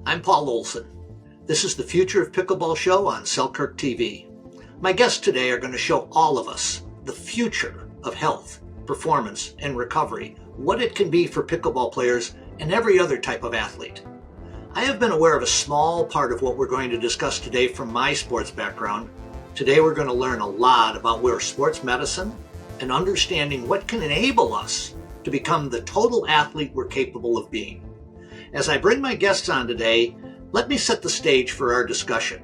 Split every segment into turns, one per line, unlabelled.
I'm Paul Olson. This is the Future of Pickleball show on Selkirk TV. My guests today are going to show all of us the future of health, performance, and recovery, what it can be for pickleball players and every other type of athlete. I have been aware of a small part of what we're going to discuss today from my sports background. Today we're going to learn a lot about where sports medicine and understanding what can enable us to become the total athlete we're capable of being. As I bring my guests on today, let me set the stage for our discussion.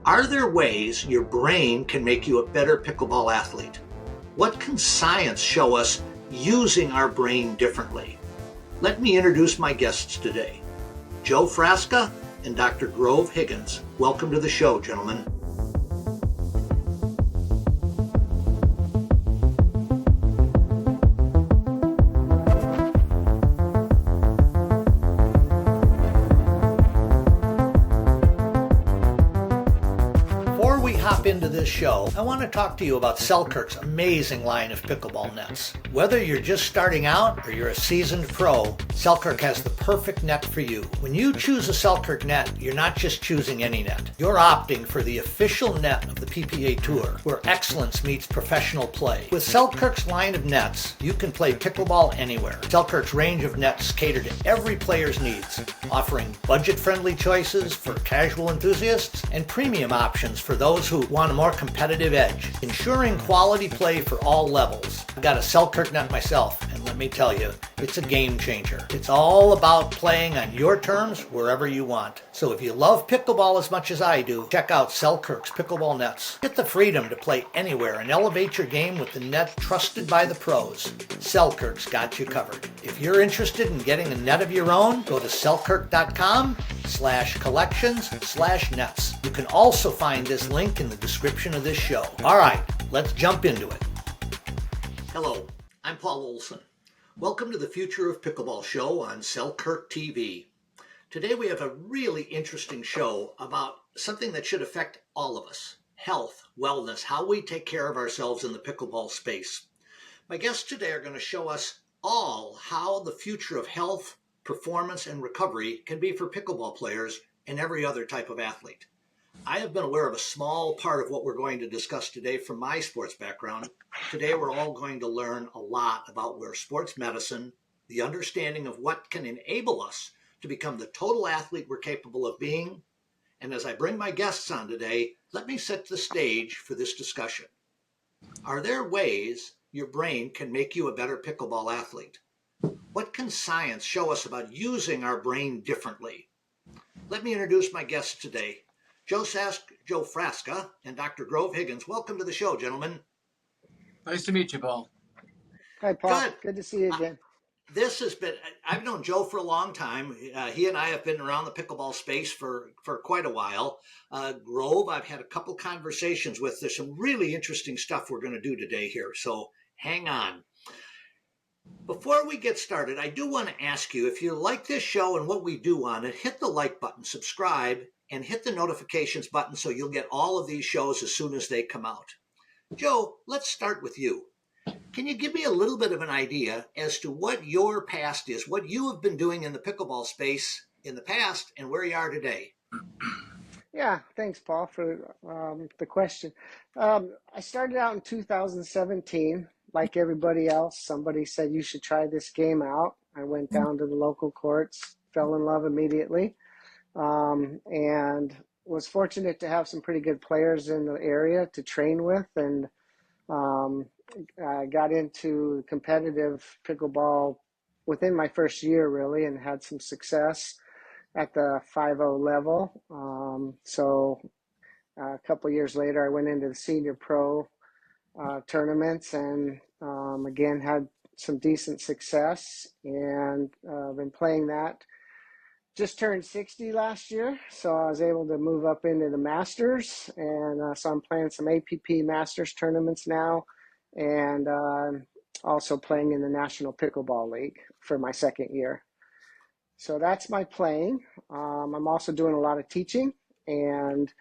Are there ways your brain can make you a better pickleball athlete? What can science show us using our brain differently? Let me introduce my guests today. Joe Frasca and Dr. Grove Higgins. Welcome to the show, gentlemen. Into this show, I want to talk to you about Selkirk's amazing line of pickleball nets. Whether you're just starting out or you're a seasoned pro, Selkirk has the perfect net for you. When you choose a Selkirk net, you're not just choosing any net. You're opting for the official net of the PPA Tour, where excellence meets professional play. With Selkirk's line of nets, you can play pickleball anywhere. Selkirk's range of nets cater to every player's needs, offering budget-friendly choices for casual enthusiasts and premium options for those who want a more competitive edge, ensuring quality play for all levels. I've got a Selkirk net myself, and let me tell you, it's a game changer. It's all about playing on your terms wherever you want. So if you love pickleball as much as I do, check out Selkirk's pickleball nets. Get the freedom to play anywhere and elevate your game with the net trusted by the pros. Selkirk's got you covered. If you're interested in getting a net of your own, go to selkirk.com/collections/nets. You can also find this link in the description of this show. All right, let's jump into it. Hello, I'm Paul Olson. Welcome to the Future of Pickleball show on Selkirk TV. Today we have a really interesting show about something that should affect all of us. Health, wellness, how we take care of ourselves in the pickleball space. My guests today are going to show us all how the future of health, performance, and recovery can be for pickleball players and every other type of athlete. I have been aware of a small part of what we're going to discuss today from my sports background. Today we're all going to learn a lot about where sports medicine, the understanding of what can enable us to become the total athlete we're capable of being. And as I bring my guests on today, let me set the stage for this discussion. Are there ways your brain can make you a better pickleball athlete? What can science show us about using our brain differently? Let me introduce my guests today. Joe Frasca and Dr. Grove Higgins. Welcome to the show, gentlemen.
Nice to meet you, Paul.
Hi, Paul. Good to see you again.
I've known Joe for a long time. He and I have been around the pickleball space for quite a while. Grove, I've had a couple conversations with. There's some really interesting stuff we're going to do today here, so hang on. Before we get started, I do want to ask you, if you like this show and what we do on it, hit the like button, subscribe, and hit the notifications button so you'll get all of these shows as soon as they come out. Joe, let's start with you. Can you give me a little bit of an idea as to what your past is, what you have been doing in the pickleball space in the past and where you are today?
Yeah, thanks, Paul, for the question. I started out in 2017. Like everybody else, somebody said you should try this game out. I went down to the local courts, fell in love immediately, and was fortunate to have some pretty good players in the area to train with, and I got into competitive pickleball within my first year, really, and had some success at the 5-0 level. So a couple years later, I went into the senior pro tournaments and again had some decent success, and been playing that. Just turned 60 last year, so I was able to move up into the Masters, and so I'm playing some APP Masters tournaments now, and also playing in the National Pickleball League for my second year. So that's my playing. I'm also doing a lot of teaching, and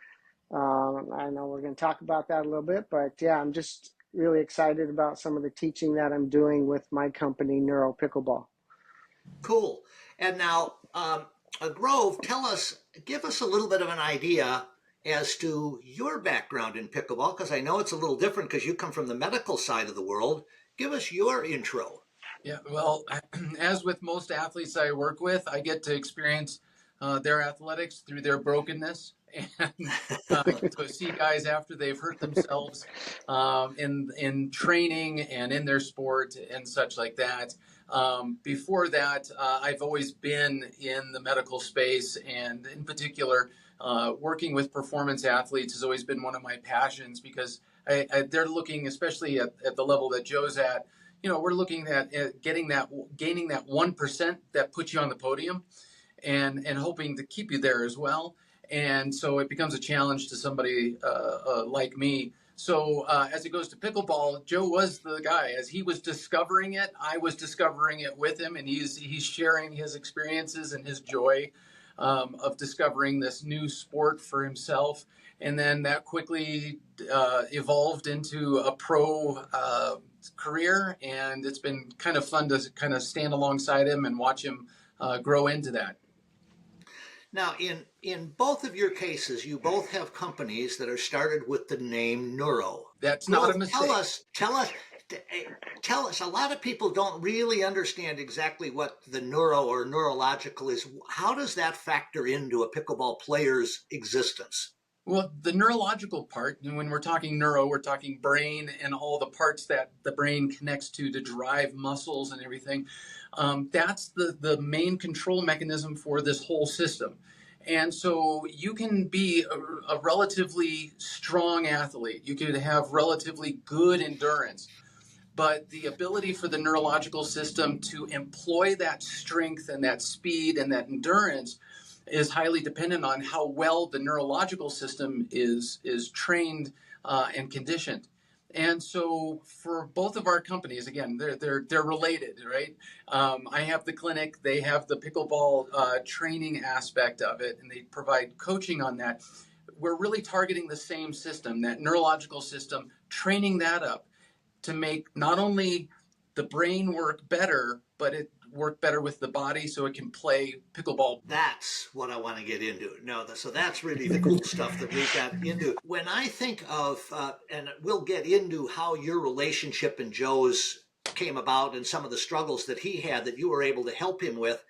I know we're going to talk about that a little bit, but yeah, I'm just really excited about some of the teaching that I'm doing with my company, NeuroPickleball.
Cool. And now, Grove, give us a little bit of an idea as to your background in pickleball, because I know it's a little different because you come from the medical side of the world. Give us your intro.
Yeah, well, as with most athletes I work with, I get to experience their athletics through their brokenness, and to see guys after they've hurt themselves in training and in their sport and such like that. Before that, I've always been in the medical space, and in particular, working with performance athletes has always been one of my passions because they're looking, especially at the level that Joe's at. We're looking at gaining that 1% that puts you on the podium, and hoping to keep you there as well. And so it becomes a challenge to somebody like me. So as it goes to pickleball, Joe was the guy. As he was discovering it, I was discovering it with him, and he's sharing his experiences and his joy of discovering this new sport for himself. And then that quickly evolved into a pro career, and it's been kind of fun to kind of stand alongside him and watch him grow into that.
Now, in both of your cases, you both have companies that are started with the name Neuro.
That's not a mistake.
Tell us. A lot of people don't really understand exactly what the neuro or neurological is. How does that factor into a pickleball player's existence?
Well, the neurological part, and when we're talking neuro, we're talking brain and all the parts that the brain connects to drive muscles and everything. That's the main control mechanism for this whole system. And so you can be a relatively strong athlete. You could have relatively good endurance. But the ability for the neurological system to employ that strength and that speed and that endurance is highly dependent on how well the neurological system is trained and conditioned. And so for both of our companies, again, they're related, right? I have the clinic, they have the pickleball training aspect of it, and they provide coaching on that. We're really targeting the same system, that neurological system, training that up to make not only the brain work better, but it work better with the body so it can play pickleball.
That's what I want to get into. So that's really the cool stuff that we got into. When I think of, and we'll get into how your relationship and Joe's came about and some of the struggles that he had that you were able to help him with.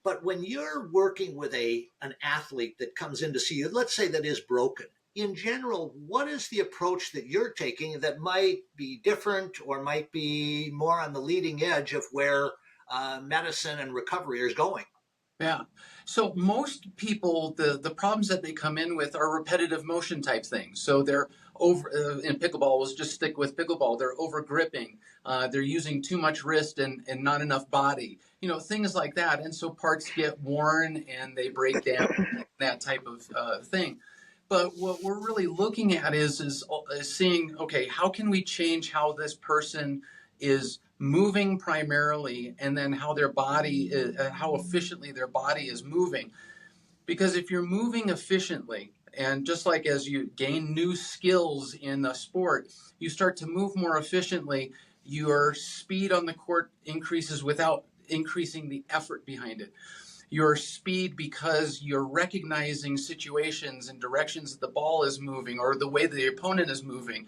But when you're working with an athlete that comes in to see you, let's say that is broken, in general, what is the approach that you're taking that might be different or might be more on the leading edge of where medicine and recovery is going?
Yeah. So most people, the problems that they come in with are repetitive motion type things. So they're over in pickleball. Let's just stick with pickleball. They're over gripping. They're using too much wrist and not enough body. Things like that. And so parts get worn and they break down. That type of thing. But what we're really looking at is seeing, okay, how can we change how this person is moving primarily, and then how their body, how efficiently their body is moving. Because if you're moving efficiently, and just like as you gain new skills in a sport, you start to move more efficiently, your speed on the court increases without increasing the effort behind it. Your speed, because you're recognizing situations and directions that the ball is moving or the way the opponent is moving.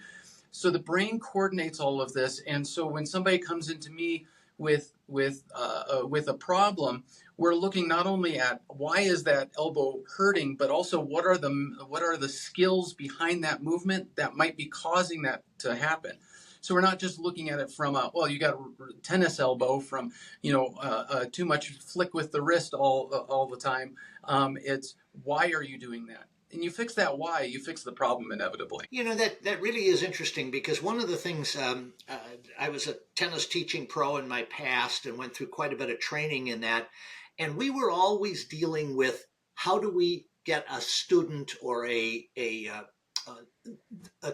So the brain coordinates all of this, and so when somebody comes into me with a problem, we're looking not only at why is that elbow hurting, but also what are the skills behind that movement that might be causing that to happen. So we're not just looking at it from you got a tennis elbow from too much flick with the wrist all the time. It's why are you doing that? And you fix that why, you fix the problem inevitably.
That really is interesting because one of the things, I was a tennis teaching pro in my past and went through quite a bit of training in that. And we were always dealing with how do we get a student or a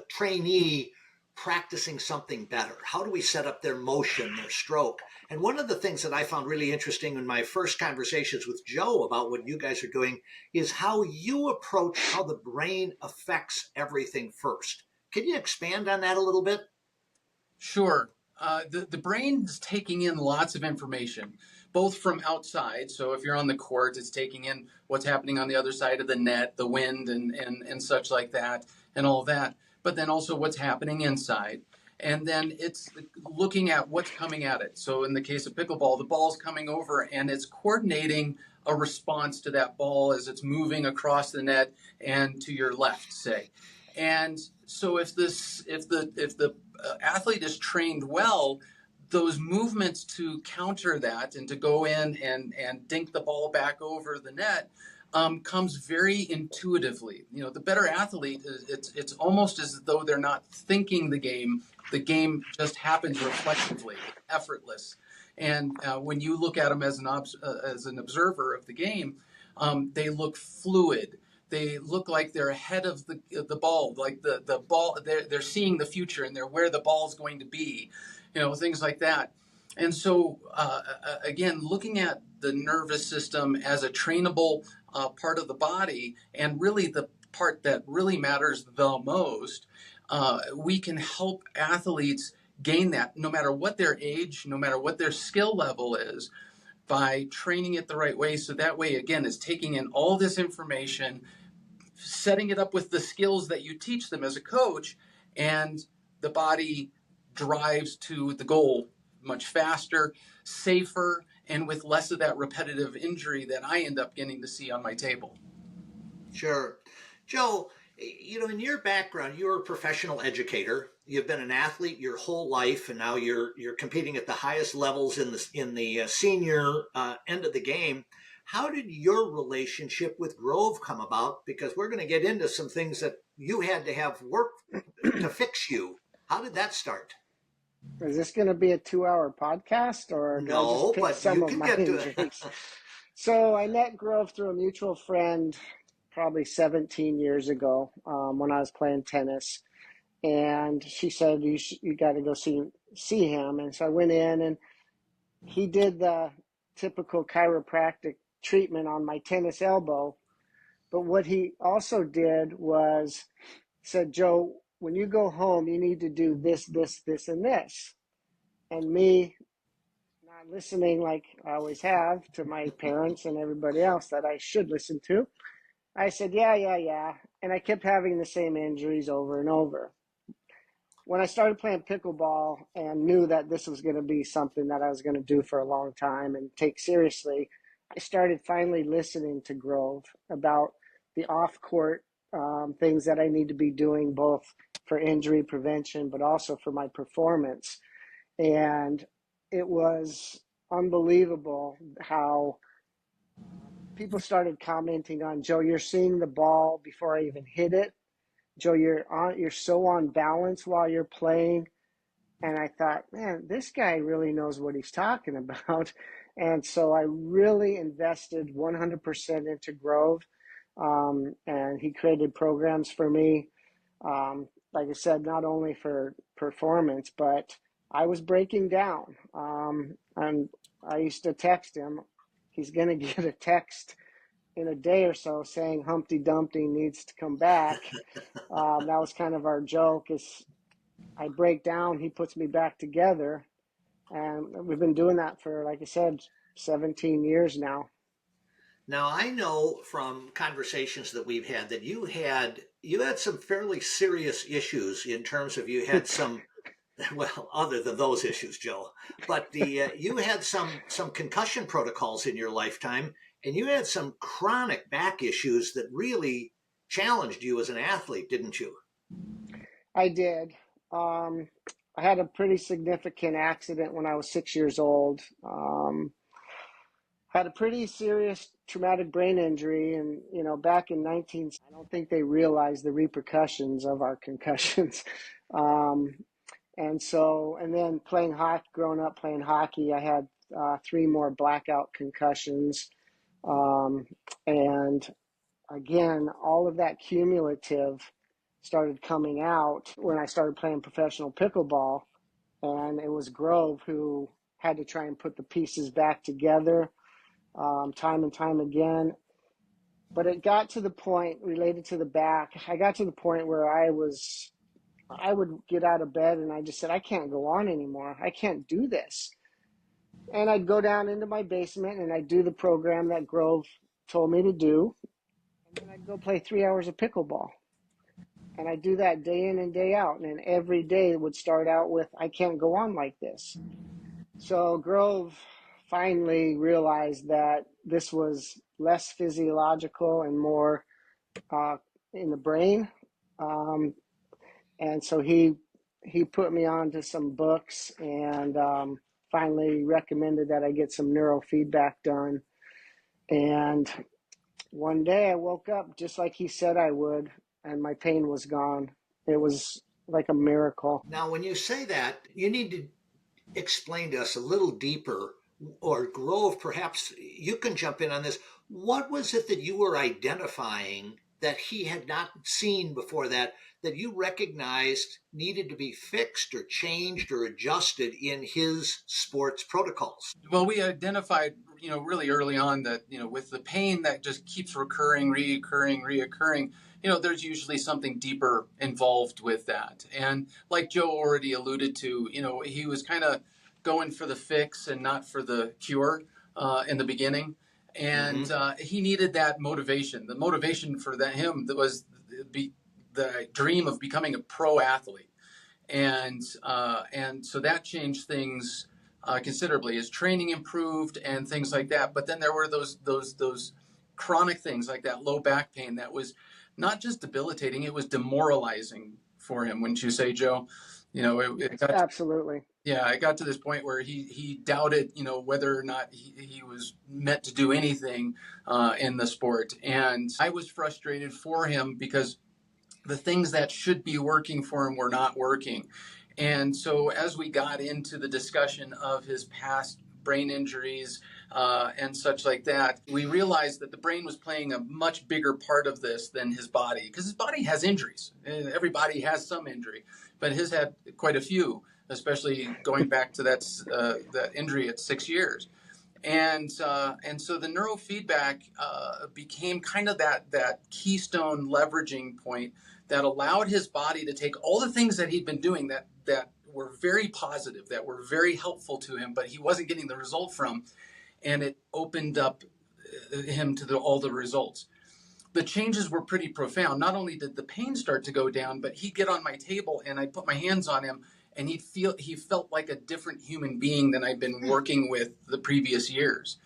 trainee practicing something better? How do we set up their motion, their stroke? And one of the things that I found really interesting in my first conversations with Joe about what you guys are doing is how you approach how the brain affects everything first. Can you expand on that a little bit?
Sure. The brain's taking in lots of information, both from outside. So if you're on the court, it's taking in what's happening on the other side of the net, the wind and such like that, and all that. But then also what's happening inside. And then it's looking at what's coming at it. So in the case of pickleball, the ball's coming over and it's coordinating a response to that ball as it's moving across the net and to your left, say. And so if the athlete is trained well, those movements to counter that and to go in and dink the ball back over the net comes very intuitively. You know, the better athlete, it's almost as though they're not thinking the game. The game just happens reflexively, effortless. And when you look at them as an observer of the game, they look fluid. They look like they're ahead of the ball, like the ball. They're seeing the future and they're where the ball's going to be, you know, things like that. And so again, looking at the nervous system as a trainable part of the body, and really the part that really matters the most, we can help athletes gain that no matter what their age, no matter what their skill level is, by training it the right way. So that way, again, is taking in all this information, setting it up with the skills that you teach them as a coach, and the body drives to the goal much faster, safer, and with less of that repetitive injury that I end up getting to see on my table.
Sure. Joe, you know, in your background, you're a professional educator. You've been an athlete your whole life, and now you're competing at the highest levels in the senior end of the game. How did your relationship with Grove come about? Because we're going to get into some things that you had to have work to fix you. How did that start?
Is this going to be a 2-hour podcast, or do I just
No,
pick
but
some
you
of
can
my
get to
injuries?
it.
So I met Grove through a mutual friend probably 17 years ago when I was playing tennis. And she said, you got to go see him. And so I went in, and he did the typical chiropractic treatment on my tennis elbow. But what he also did was said, Joe, when you go home, you need to do this, this, this, and this. And me, not listening like I always have to my parents and everybody else that I should listen to, I said, yeah. And I kept having the same injuries over and over. When I started playing pickleball and knew that this was going to be something that I was going to do for a long time and take seriously, I started finally listening to Grove about the off-court things that I need to be doing, both for injury prevention, but also for my performance. And it was unbelievable how people started commenting on, Joe, you're seeing the ball before I even hit it. Joe, you're so on balance while you're playing. And I thought, man, this guy really knows what he's talking about. And so I really invested 100% into Grove. And he created programs for me. Like I said, not only for performance, but I was breaking down. And I used to text him. He's going to get a text in a day or so saying Humpty Dumpty needs to come back. That was kind of our joke, is I break down, he puts me back together. And we've been doing that for, like I said, 17 years now.
Now, I know from conversations that we've had that you had some fairly serious issues in terms of you had some, well, other than those issues, Joe, but you had some concussion protocols in your lifetime, and you had some chronic back issues that really challenged you as an athlete, didn't you?
I did. I had a pretty significant accident when I was 6 years old. Had a pretty serious traumatic brain injury, and back in 19, I don't think they realized the repercussions of our concussions. And then playing hockey, growing up playing hockey, I had 3 more blackout concussions. And again, all of that cumulative started coming out when I started playing professional pickleball. And it was Grove who had to try and put the pieces back together time and time again. But it got to the point related to the back. I got to the point where I would get out of bed and I just said, I can't go on anymore. I can't do this. And I'd go down into my basement and I'd do the program that Grove told me to do. And then I'd go play 3 hours of pickleball. And I'd do that day in and day out. And every day would start out with, I can't go on like this. So Grove finally realized that this was less physiological and more in the brain. And so he put me on to some books and finally recommended that I get some neurofeedback done. And one day I woke up just like he said I would, and my pain was gone. It was like a miracle.
Now, when you say that, you need to explain to us a little deeper, or Grove, perhaps you can jump in on this. What was it that you were identifying that he had not seen before that you recognized needed to be fixed or changed or adjusted in his sports protocols?
Well, we identified, really early on that, with the pain that just keeps reoccurring, there's usually something deeper involved with that. And like Joe already alluded to, he was kind of going for the fix and not for the cure in the beginning. And he needed that motivation. The motivation for him was the dream of becoming a pro athlete. And so that changed things considerably. His training improved and things like that. But then there were those chronic things like that low back pain that was not just debilitating; it was demoralizing for him. Wouldn't you say, Joe? It got
Absolutely.
it got to this point where he doubted, whether or not he was meant to do anything in the sport. And I was frustrated for him because the things that should be working for him were not working. And so as we got into the discussion of his past brain injuries and such like that, we realized that the brain was playing a much bigger part of this than his body, because his body has injuries. Everybody has some injury, but his had quite a few, especially going back to that injury at 6 years. And so the neurofeedback became kind of that keystone leveraging point that allowed his body to take all the things that he'd been doing that were very positive, that were very helpful to him, but he wasn't getting the result from, and it opened up him to all the results. The changes were pretty profound. Not only did the pain start to go down, but he'd get on my table and I'd put my hands on him and he felt like a different human being than I'd been working with the previous years.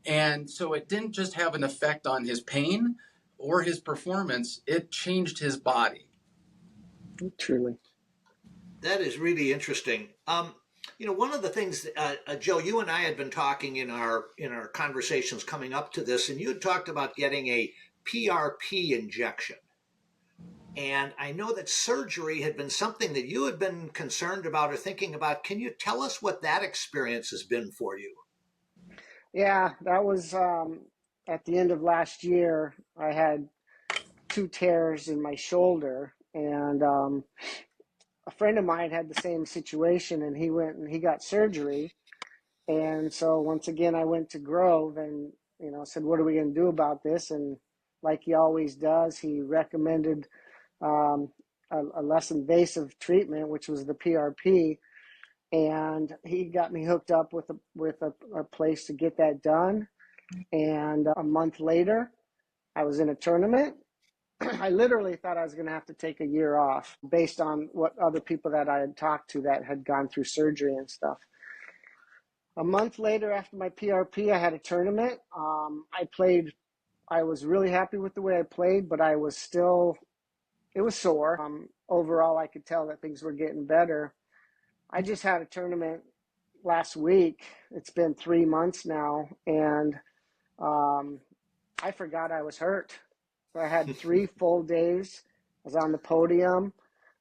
And so it didn't just have an effect on his pain or his performance, it changed his body.
Truly.
That is really interesting. One of the things, Joe, you and I had been talking in our conversations coming up to this, and you had talked about getting a PRP injection. And I know that surgery had been something that you had been concerned about or thinking about. Can you tell us what that experience has been for you?
Yeah, that was at the end of last year. I had 2 tears in my shoulder, and a friend of mine had the same situation, and he went and he got surgery. And so once again, I went to Grove and said, "What are we going to do about this?" And like he always does, he recommended a less invasive treatment, which was the PRP. And he got me hooked up with a place to get that done. And a month later, I was in a tournament. I literally thought I was going to have to take a year off based on what other people that I had talked to that had gone through surgery and stuff. A month later, after my PRP, I had a tournament. I played. I was really happy with the way I played, but it was sore. Overall, I could tell that things were getting better. I just had a tournament last week. It's been 3 months now, and I forgot I was hurt. So I had 3 full days. I was on the podium,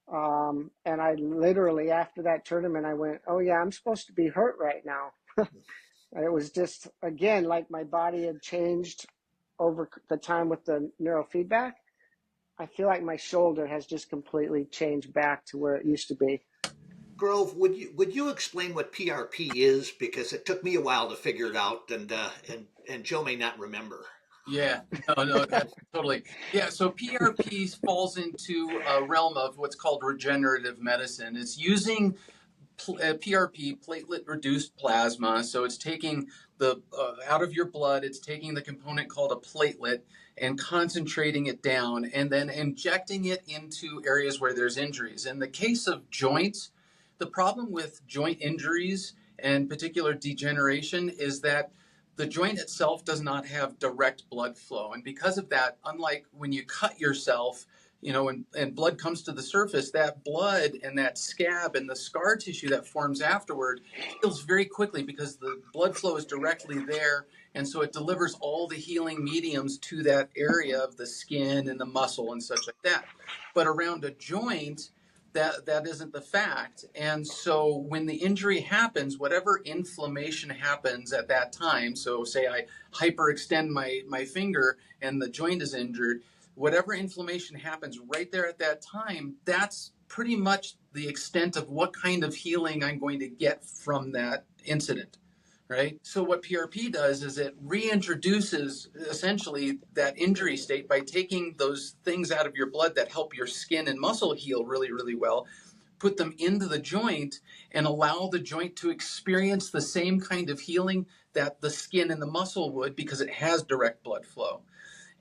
and I literally, after that tournament, I went, "Oh yeah, I'm supposed to be hurt right now." And it was just, again, like my body had changed over the time with the neurofeedback. I feel like my shoulder has just completely changed back to where it used to be.
Grove, would you explain what PRP is? Because it took me a while to figure it out, and Joe may not remember. Yeah, no, totally. Yeah, so PRP falls into a realm of what's called regenerative medicine. It's using PRP, platelet-reduced plasma. So it's taking the out of your blood, it's taking the component called a platelet and concentrating it down and then injecting it into areas where there's injuries. In the case of joints, the problem with joint injuries and particular degeneration is that the joint itself does not have direct blood flow. And because of that, unlike when you cut yourself, and blood comes to the surface, that blood and that scab and the scar tissue that forms afterward heals very quickly because the blood flow is directly there. And so it delivers all the healing mediums to that area of the skin and the muscle and such like that. But around a joint, that isn't the fact. And so when the injury happens, whatever inflammation happens at that time, so say I hyperextend my finger and the joint is injured, whatever inflammation happens right there at that time, that's pretty much the extent of what kind of healing I'm going to get from that incident, right? So what PRP does is it reintroduces essentially that injury state by taking those things out of your blood that help your skin and muscle heal really, really well, put them into the joint and allow the joint to experience the same kind of healing that the skin and the muscle would because it has direct blood flow.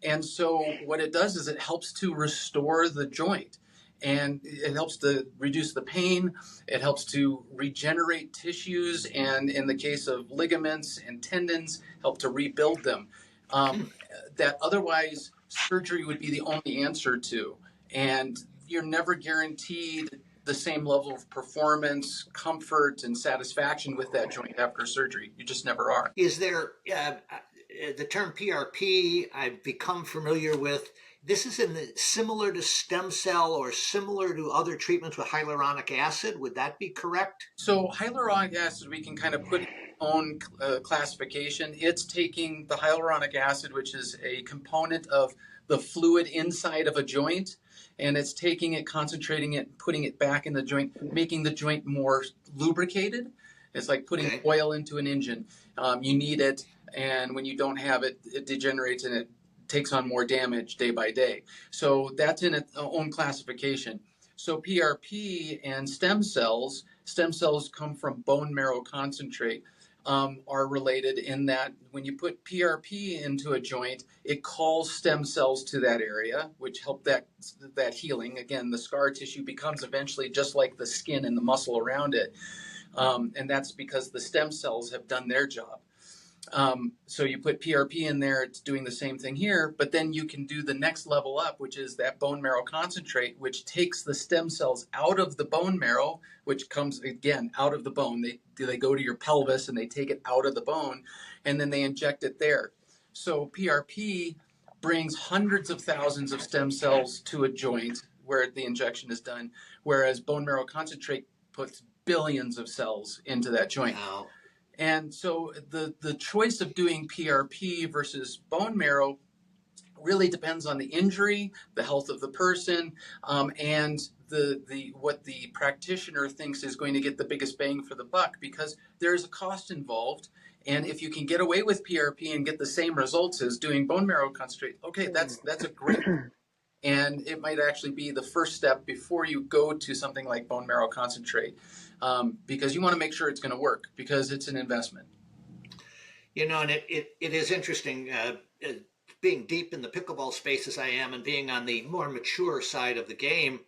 And so what it does is it helps to restore the joint and it helps to reduce the pain. It helps to regenerate tissues. And in the case of ligaments and tendons, help to rebuild them that otherwise surgery would be the only answer to. And you're never guaranteed the same level of performance, comfort, and satisfaction with that joint after surgery. You just never are.
Is there the term PRP I've become familiar with? This is similar to stem cell or similar to other treatments with hyaluronic acid. Would that be correct?
So hyaluronic acid, we can kind of put in its own classification. It's taking the hyaluronic acid, which is a component of the fluid inside of a joint, and it's taking it, concentrating it, putting it back in the joint, making the joint more lubricated. It's like putting oil into an engine. You need it, and when you don't have it, it degenerates and it takes on more damage day by day. So that's in its own classification. So PRP and stem cells come from bone marrow concentrate, are related in that when you put PRP into a joint, it calls stem cells to that area, which help that healing. Again, the scar tissue becomes eventually just like the skin and the muscle around it. And that's because the stem cells have done their job. So you put PRP in there, it's doing the same thing here, but then you can do the next level up, which is that bone marrow concentrate, which takes the stem cells out of the bone marrow, which comes again out of the bone. They go to your pelvis and they take it out of the bone and then they inject it there. So PRP brings hundreds of thousands of stem cells to a joint where the injection is done, whereas bone marrow concentrate puts billions of cells into that joint.
Wow.
And so the choice of doing PRP versus bone marrow really depends on the injury, the health of the person, and the what the practitioner thinks is going to get the biggest bang for the buck, because there is a cost involved. And if you can get away with PRP and get the same results as doing bone marrow concentrate, okay, that's a great. And it might actually be the first step before you go to something like bone marrow concentrate, because you want to make sure it's going to work, because it's an investment.
And it is interesting, being deep in the pickleball space as I am and being on the more mature side of the game,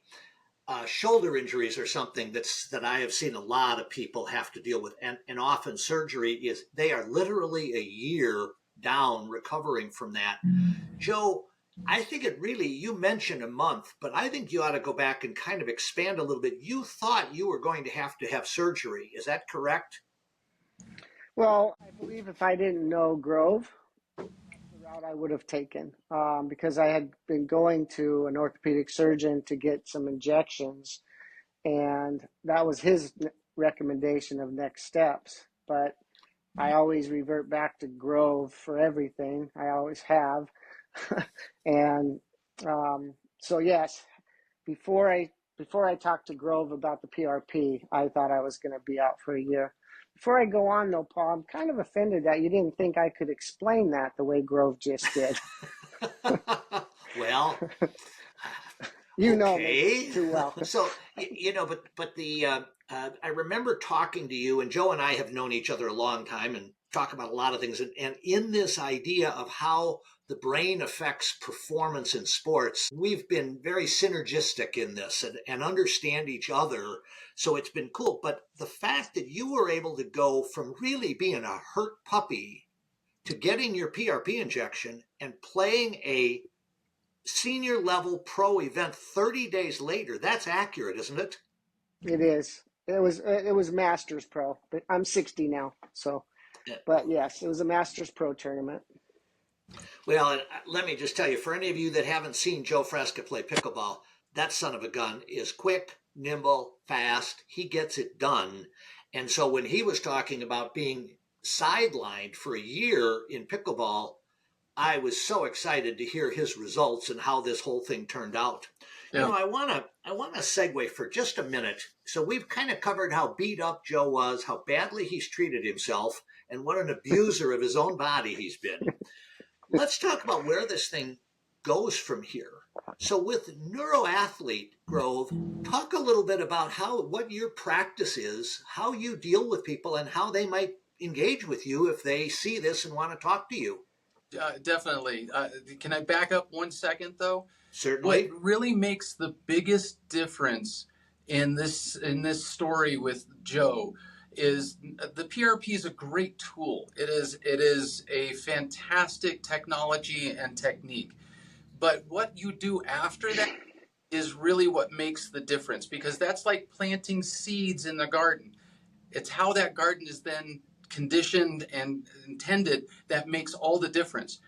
shoulder injuries are something that I have seen a lot of people have to deal with. And often surgery they are literally a year down recovering from that. Joe, I think you mentioned a month, but I think you ought to go back and kind of expand a little bit. You thought you were going to have surgery. Is that correct?
Well, I believe if I didn't know Grove, that's the route I would have taken, because I had been going to an orthopedic surgeon to get some injections, and that was his recommendation of next steps. But I always revert back to Grove for everything. I always have. And so yes, before I talked to Grove about the PRP, I thought I was going to be out for a year. Before I go on though, Paul, I'm kind of offended that you didn't think I could explain that the way Grove just did.
Well,
you
okay.
know me too well.
So but the I remember talking to you, and Joe and I have known each other a long time and talk about a lot of things. And in this idea of how the brain affects performance in sports, we've been very synergistic in this and understand each other. So it's been cool. But the fact that you were able to go from really being a hurt puppy to getting your PRP injection and playing a senior level pro event 30 days later, that's accurate, isn't it?
It is. It was Masters Pro, but I'm 60 now, so. But yes, it was a Masters Pro tournament.
Well, let me just tell you, for any of you that haven't seen Joe Frasca play pickleball, that son of a gun is quick, nimble, fast. He gets it done. And so when he was talking about being sidelined for a year in pickleball, I was so excited to hear his results and how this whole thing turned out.
Yeah.
I want to segue for just a minute. So we've kind of covered how beat up Joe was, how badly he's treated himself, and what an abuser of his own body he's been. Let's talk about where this thing goes from here. So with NeuroAthlete, Grove, talk a little bit about what your practice is, how you deal with people, and how they might engage with you if they see this and want to talk to you.
Definitely. Can I back up 1 second, though?
Certainly.
What really makes the biggest difference in this story with Joe is the PRP is a great tool. It is a fantastic technology and technique. But what you do after that is really what makes the difference, because that's like planting seeds in the garden. It's how that garden is then conditioned and intended that makes all the difference.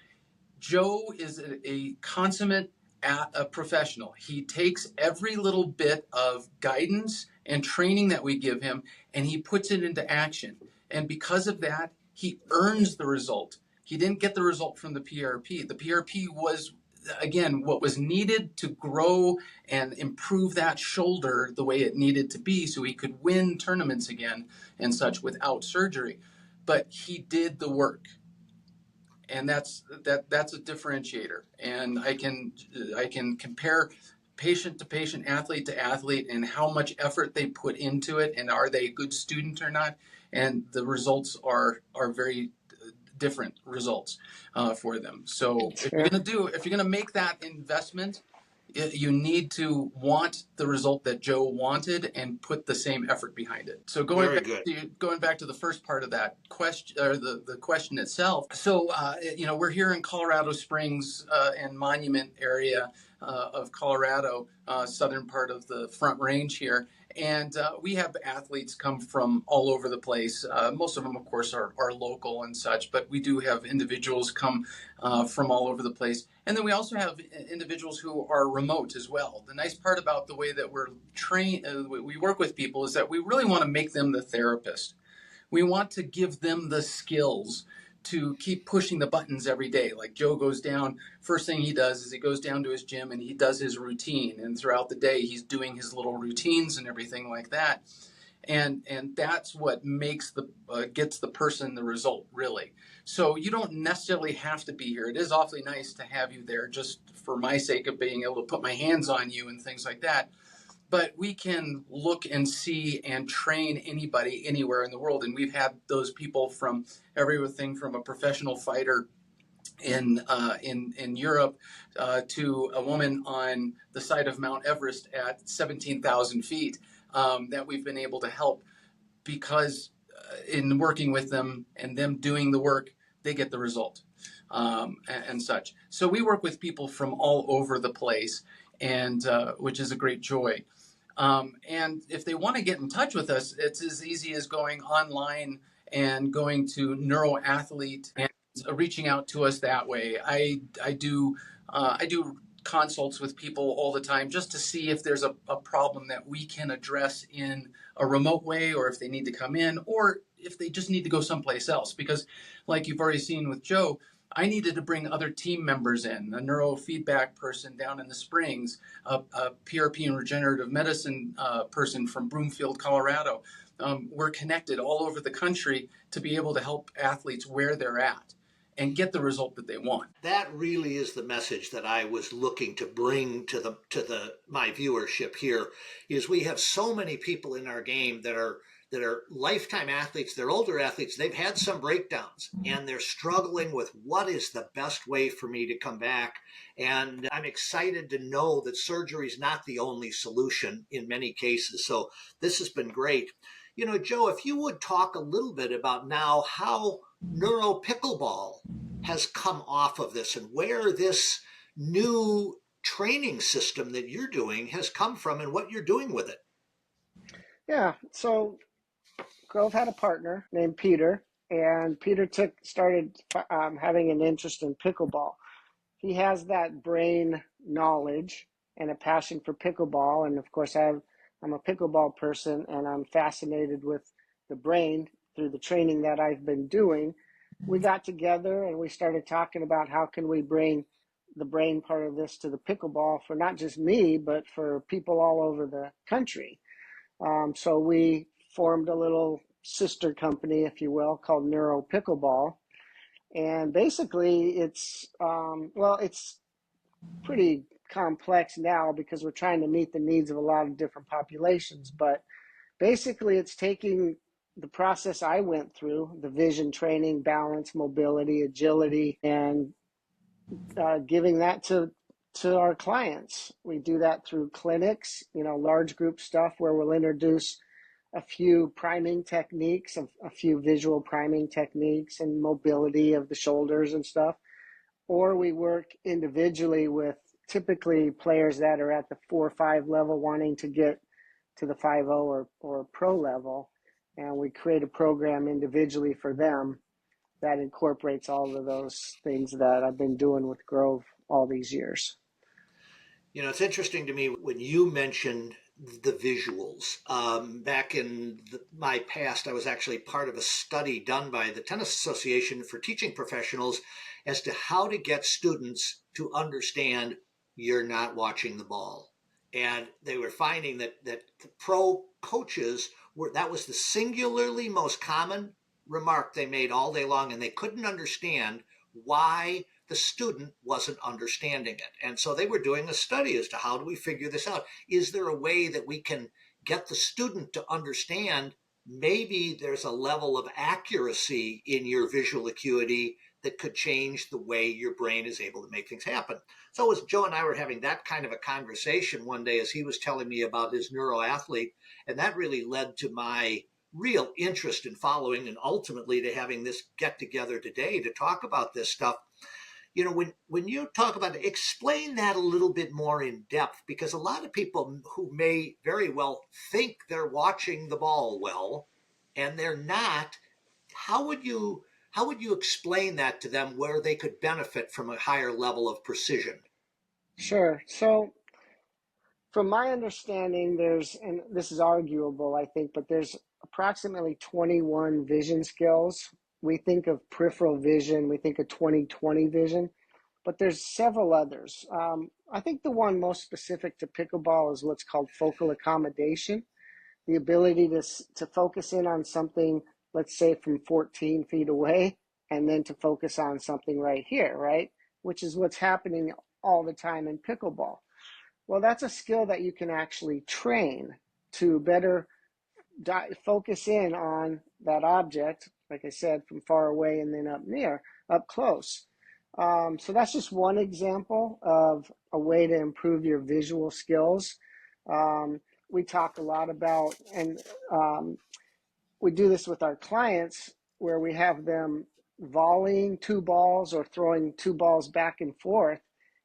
Joe is a consummate a professional. He takes every little bit of guidance and training that we give him and he puts it into action. And because of that, he earns the result. He didn't get the result from the PRP. The PRP was, again, what was needed to grow and improve that shoulder the way it needed to be so he could win tournaments again and such without surgery. But he did the work. And that's a differentiator. And I can compare patient to patient, athlete to athlete, and how much effort they put into it, and are they a good student or not. And the results are very different results for them. So if you're gonna make that investment, you need to want the result that Joe wanted and put the same effort behind it. So going back to the first part of that question, or the question itself. So we're here in Colorado Springs and Monument area of Colorado, southern part of the Front Range here. And we have athletes come from all over the place. Most of them, of course, are local and such, but we do have individuals come from all over the place. And then we also have individuals who are remote as well. The nice part about the way that we're trained, we work with people, is that we really want to make them the therapist. We want to give them the skills to keep pushing the buttons every day. Like Joe goes down, first thing he does is he goes down to his gym and he does his routine. And throughout the day, he's doing his little routines and everything like that. And that's what makes gets the person the result, really. So you don't necessarily have to be here. It is awfully nice to have you there just for my sake of being able to put my hands on you and things like that. But we can look and see and train anybody anywhere in the world. And we've had those people from everything from a professional fighter in Europe to a woman on the side of Mount Everest at 17,000 feet that we've been able to help, because in working with them and them doing the work, they get the result and such. So we work with people from all over the place, and which is a great joy. And if they want to get in touch with us, it's as easy as going online and going to NeuroAthlete and reaching out to us that way. I do consults with people all the time just to see if there's a problem that we can address in a remote way, or if they need to come in, or if they just need to go someplace else. Because like you've already seen with Joe, I needed to bring other team members in, a neurofeedback person down in the Springs, a PRP and regenerative medicine person from Broomfield, Colorado. We're connected all over the country to be able to help athletes where they're at. and get the result that they want.
That really is the message that I was looking to bring to my viewership here. Is we have so many people in our game that are lifetime athletes. They're older athletes. They've had some breakdowns and they're struggling with what is the best way for me to come back. And I'm excited to know that surgery is not the only solution in many cases. So this has been great. You know, Joe, if you would talk a little bit about now how NeuroPickleball has come off of this and where this new training system that you're doing has come from and what you're doing with it.
Yeah, so Grove had a partner named Peter, and Peter started having an interest in pickleball. He has that brain knowledge and a passion for pickleball, and of course I'm a pickleball person, and I'm fascinated with the brain through the training that I've been doing. We got together and we started talking about how can we bring the brain part of this to the pickleball for not just me, but for people all over the country. So we formed a little sister company, if you will, called NeuroPickleball. And basically it's pretty complex now because we're trying to meet the needs of a lot of different populations. But basically it's taking the process I went through, the vision training, balance, mobility, agility, and giving that to our clients. We do that through clinics, large group stuff where we'll introduce a few priming techniques, a few visual priming techniques and mobility of the shoulders and stuff. Or we work individually with typically players that are at the 4 or 5 level wanting to get to the 5.0 or pro level. And we create a program individually for them that incorporates all of those things that I've been doing with Grove all these years.
You know, it's interesting to me when you mentioned the visuals. Back in my past, I was actually part of a study done by the Tennis Association for teaching professionals as to how to get students to understand you're not watching the ball. And they were finding that the pro coaches that was the singularly most common remark they made all day long, and they couldn't understand why the student wasn't understanding it. And so they were doing a study as to how do we figure this out? Is there a way that we can get the student to understand maybe there's a level of accuracy in your visual acuity that could change the way your brain is able to make things happen? So as Joe and I were having that kind of a conversation one day as he was telling me about his NeuroAthlete, and that really led to my real interest in following and ultimately to having this get together today to talk about this stuff. You know, when you talk about it, explain that a little bit more in depth, because a lot of people who may very well think they're watching the ball well and they're not, how would you explain that to them where they could benefit from a higher level of precision?
Sure. So from my understanding, and this is arguable, I think, but there's approximately 21 vision skills. We think of peripheral vision, we think of 20/20 vision, but there's several others. I think the one most specific to pickleball is what's called focal accommodation, the ability to focus in on something, let's say from 14 feet away, and then to focus on something right here, right? Which is what's happening all the time in pickleball. Well, that's a skill that you can actually train to better focus in on that object, like I said, from far away and then up close. So that's just one example of a way to improve your visual skills. We talk a lot about, and we do this with our clients where we have them volleying 2 balls or throwing 2 balls back and forth.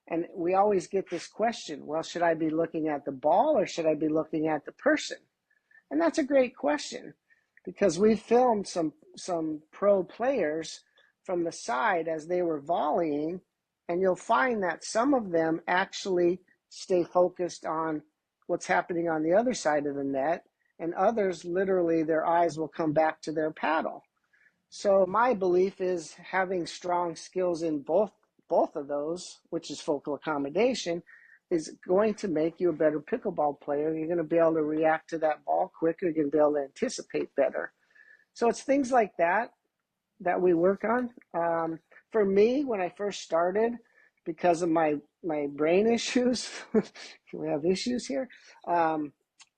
And we always get this question, well, should I be looking at the ball or should I be looking at the person? And that's a great question because we filmed some pro players from the side as they were volleying, and you'll find that some of them actually stay focused on what's happening on the other side of the net, and others, literally, their eyes will come back to their paddle. So my belief is having strong skills in both of those, which is focal accommodation, is going to make you a better pickleball player. You're going to be able to react to that ball quicker. You're going to be able to anticipate better. So it's things like that we work on. for me, when I first started, because of my brain issues, we have issues here. I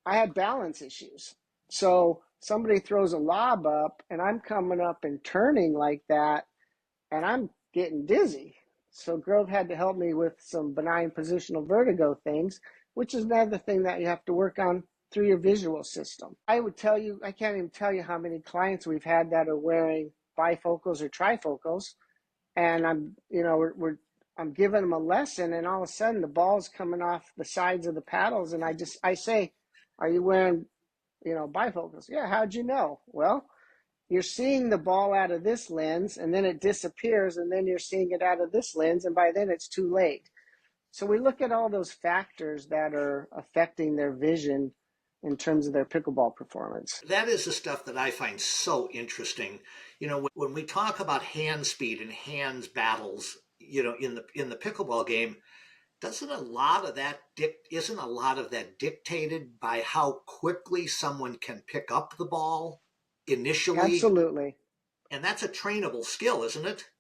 had balance issues. So somebody throws a lob up, and I'm coming up and turning like that, and I'm getting dizzy. So Grove had to help me with some benign positional vertigo things, which is another thing that you have to work on through your visual system. I would tell you, I can't even tell you how many clients we've had that are wearing bifocals or trifocals, and I'm giving them a lesson, and all of a sudden the ball's coming off the sides of the paddles, and I say, "Are you wearing, bifocals?" "Yeah." "How'd you know?" "Well, you're seeing the ball out of this lens, and then it disappears, and then you're seeing it out of this lens, and by then it's too late." So we look at all those factors that are affecting their vision in terms of their pickleball performance.
That is the stuff that I find so interesting. When we talk about hand speed and hands battles, in the pickleball game, isn't a lot of that dictated by how quickly someone can pick up the ball initially?
Absolutely.
And that's a trainable skill, isn't it?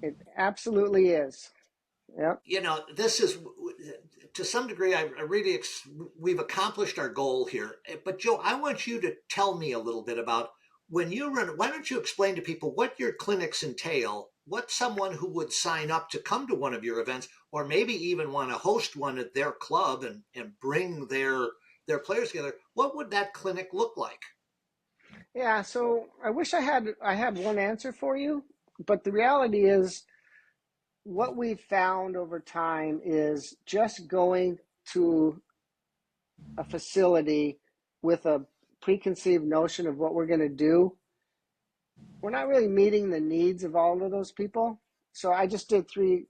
It absolutely is. Yep.
This is, to some degree, we've accomplished our goal here. But Joe, I want you to tell me a little bit about when you run. Why don't you explain to people what your clinics entail, what someone who would sign up to come to one of your events, or maybe even want to host one at their club and bring their players together, what would that clinic look like?
Yeah, so I wish I had one answer for you, but the reality is what we've found over time is just going to a facility with a preconceived notion of what we're going to do, we're not really meeting the needs of all of those people. So I just did three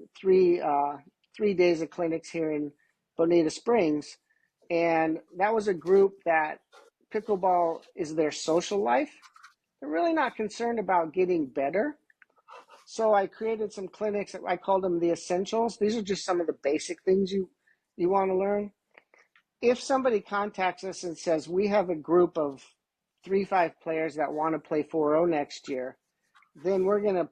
days of clinics here in Bonita Springs, and that was a group that pickleball is their social life. They're really not concerned about getting better. So I created some clinics. I called them the essentials. These are just some of the basic things you want to learn. If somebody contacts us and says, we have a group of 3-5 players that want to play 4-0 next year, then we're going to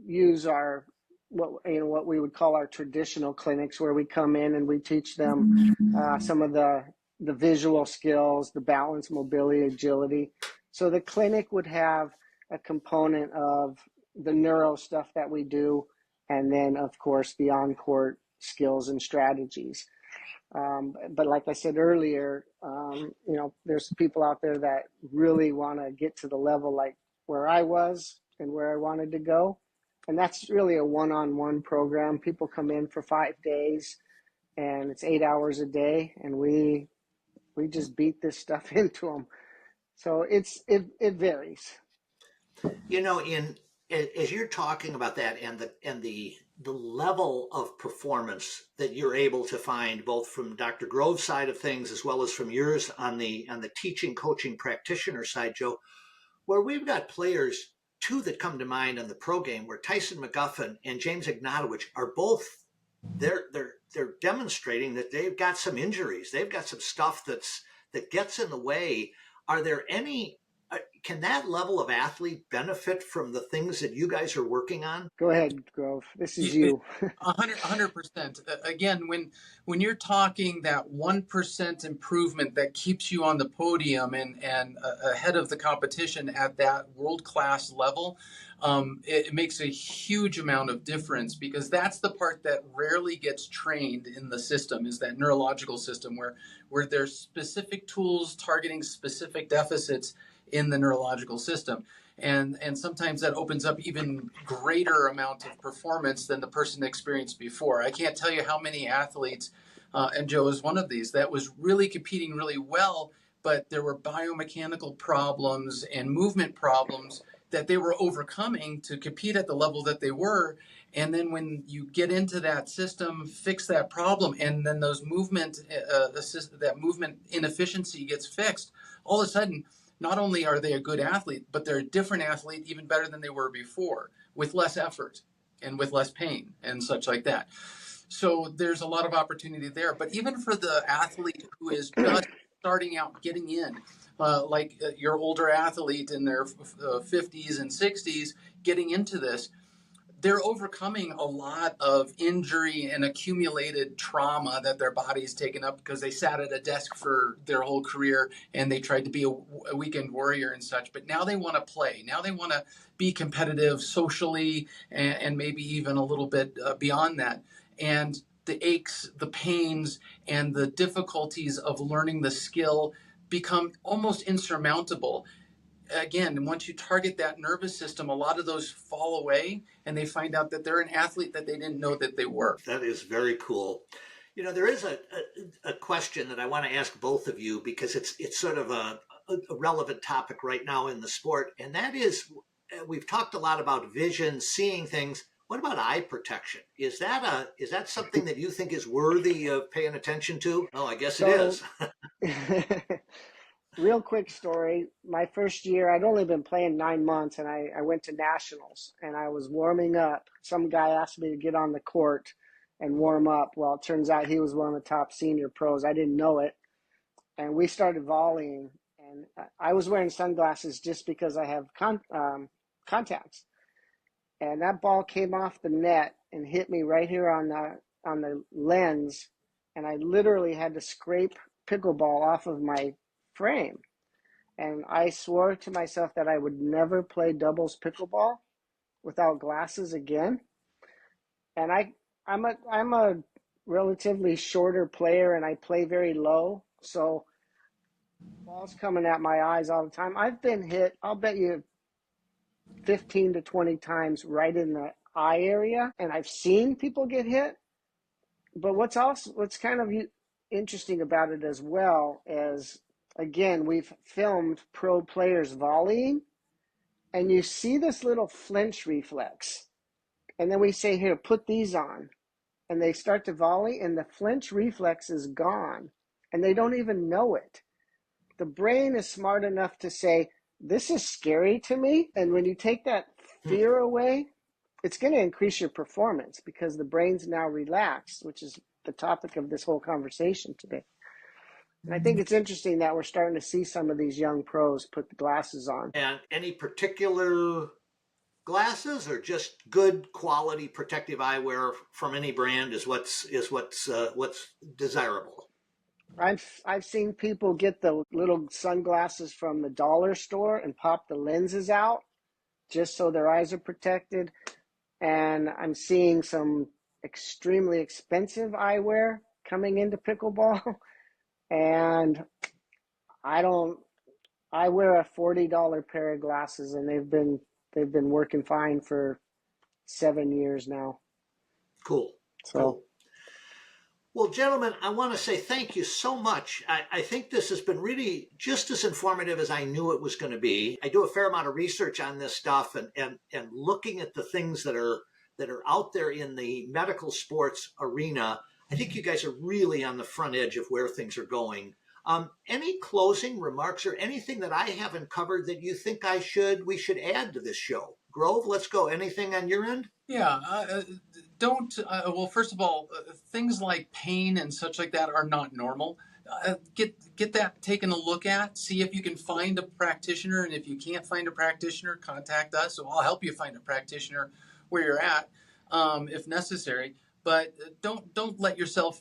use our what we would call our traditional clinics, where we come in and we teach them some of the visual skills, the balance, mobility, agility. So the clinic would have a component of the neuro stuff that we do, and then of course the on-court skills and strategies. But like I said earlier, there's people out there that really want to get to the level like where I was and where I wanted to go. And that's really a one-on-one program. People come in for 5 days, and it's 8 hours a day, and we just beat this stuff into them. So it varies.
As you're talking about that and the level of performance that you're able to find, both from Dr. Grove's side of things as well as from yours on the teaching, coaching, practitioner side, Joe, where we've got players, two that come to mind on the pro game, where Tyson McGuffin and James Ignatowicz are both they're demonstrating that they've got some injuries, they've got some stuff that gets in the way. Are there any? Can that level of athlete benefit from the things that you guys are working on?
Go ahead, Grove. This is you.
100%. Again, when you're talking that 1% improvement that keeps you on the podium and ahead of the competition at that world-class level, it makes a huge amount of difference, because that's the part that rarely gets trained in the system, is that neurological system where there's specific tools targeting specific deficits in the neurological system. And sometimes that opens up even greater amount of performance than the person experienced before. I can't tell you how many athletes, and Joe is one of these, that was really competing really well, but there were biomechanical problems and movement problems that they were overcoming to compete at the level that they were. And then when you get into that system, fix that problem, and then those that movement inefficiency gets fixed, all of a sudden, not only are they a good athlete, but they're a different athlete, even better than they were before, with less effort and with less pain and such like that. So there's a lot of opportunity there. But even for the athlete who is just starting out, getting in, like your older athlete in their 50s and 60s, getting into this, they're overcoming a lot of injury and accumulated trauma that their body's taken up because they sat at a desk for their whole career and they tried to be a weekend warrior and such. But now they want to play. Now they want to be competitive socially and maybe even a little bit beyond that. And the aches, the pains, and the difficulties of learning the skill become almost insurmountable. Again, once you target that nervous system, a lot of those fall away and they find out that they're an athlete that they didn't know that they were.
That is very cool. There is a question that I want to ask both of you because it's sort of a relevant topic right now in the sport. And that is, we've talked a lot about vision, seeing things. What about eye protection? Is that something that you think is worthy of paying attention to? Oh, I guess it is.
Real quick story. My first year, I'd only been playing 9 months, and I went to nationals, and I was warming up. Some guy asked me to get on the court and warm up. Well, it turns out he was one of the top senior pros. I didn't know it. And we started volleying, and I was wearing sunglasses just because I have contacts. And that ball came off the net and hit me right here on the lens, and I literally had to scrape pickleball off of my frame. And I swore to myself that I would never play doubles pickleball without glasses again. And I'm a relatively shorter player, and I play very low, so balls coming at my eyes all the time. I've been hit, I'll bet you 15 to 20 times right in the eye area, and I've seen people get hit. But what's kind of interesting about it as well is, again, we've filmed pro players volleying, and you see this little flinch reflex. And then we say, here, put these on. And they start to volley, and the flinch reflex is gone. And they don't even know it. The brain is smart enough to say, this is scary to me. And when you take that fear away, it's going to increase your performance because the brain's now relaxed, which is the topic of this whole conversation today. And I think it's interesting that we're starting to see some of these young pros put the glasses on.
And any particular glasses or just good quality protective eyewear from any brand is what's desirable?
I've seen people get the little sunglasses from the dollar store and pop the lenses out just so their eyes are protected. And I'm seeing some extremely expensive eyewear coming into pickleball. And I wear a $40 pair of glasses, and they've been working fine for 7 years now.
Cool.
So.
Cool. Well, gentlemen, I want to say thank you so much. I think this has been really just as informative as I knew it was going to be. I do a fair amount of research on this stuff and looking at the things that are out there in the medical sports arena. I think you guys are really on the front edge of where things are going. Any closing remarks or anything that I haven't covered that you think we should add to this show? Grove, let's go. Anything on your end?
Yeah, well, first of all, things like pain and such like that are not normal. Get that taken a look at. See if you can find a practitioner, and if you can't find a practitioner, contact us. So I'll help you find a practitioner where you're at, if necessary. But don't let yourself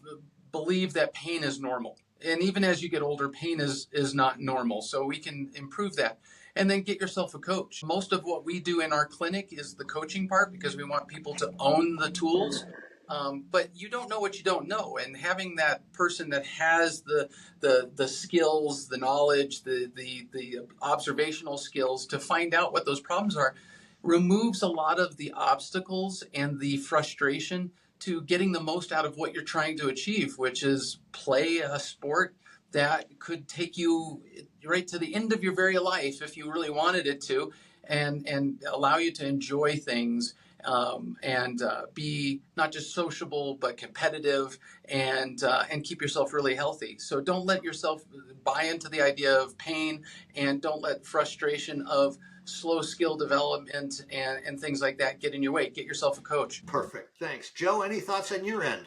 believe that pain is normal. And even as you get older, pain is not normal. So we can improve that. And then get yourself a coach. Most of what we do in our clinic is the coaching part because we want people to own the tools. But you don't know what you don't know. And having that person that has the skills, the knowledge, the observational skills to find out what those problems are removes a lot of the obstacles and the frustration to getting the most out of what you're trying to achieve, which is play a sport that could take you right to the end of your very life if you really wanted it to, and allow you to enjoy things and be not just sociable but competitive and keep yourself really healthy. So don't let yourself buy into the idea of pain, and don't let frustration of slow skill development and things like that get in your way. Get yourself a coach.
Perfect. Thanks. Joe, any thoughts on your end?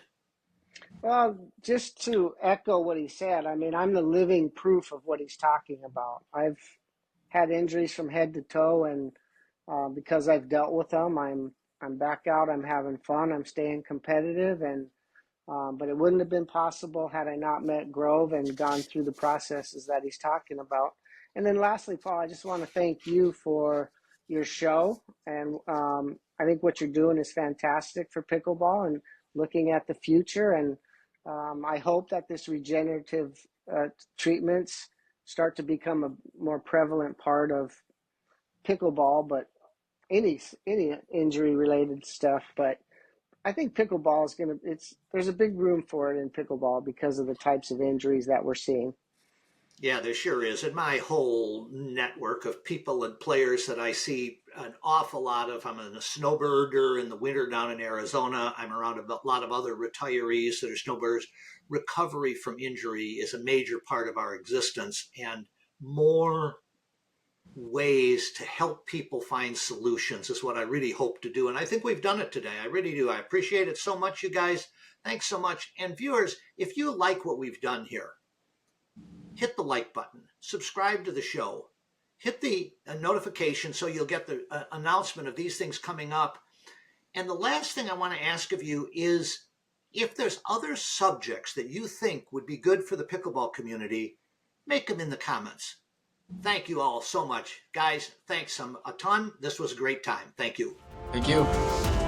Well, just to echo what he said, I mean, I'm the living proof of what he's talking about. I've had injuries from head to toe, and because I've dealt with them, I'm I'm back out. I'm having fun. I'm staying competitive, and but it wouldn't have been possible had I not met Grove and gone through the processes that he's talking about. And then lastly, Paul, I just want to thank you for your show. And I think what you're doing is fantastic for pickleball and looking at the future. And I hope that this regenerative treatments start to become a more prevalent part of pickleball, but any injury related stuff. But I think pickleball is there's a big room for it in pickleball because of the types of injuries that we're seeing.
Yeah, there sure is. And my whole network of people and players that I see an awful lot of. I'm a snowbirder in the winter down in Arizona. I'm around a lot of other retirees that are snowbirders. Recovery from injury is a major part of our existence, and more ways to help people find solutions is what I really hope to do. And I think we've done it today. I really do. I appreciate it so much, you guys. Thanks so much. And viewers, if you like what we've done here, hit the like button, subscribe to the show, hit the notification so you'll get the announcement of these things coming up. And the last thing I want to ask of you is if there's other subjects that you think would be good for the pickleball community, make them in the comments. Thank you all so much. Guys, thanks a ton. This was a great time. Thank you.
Thank you.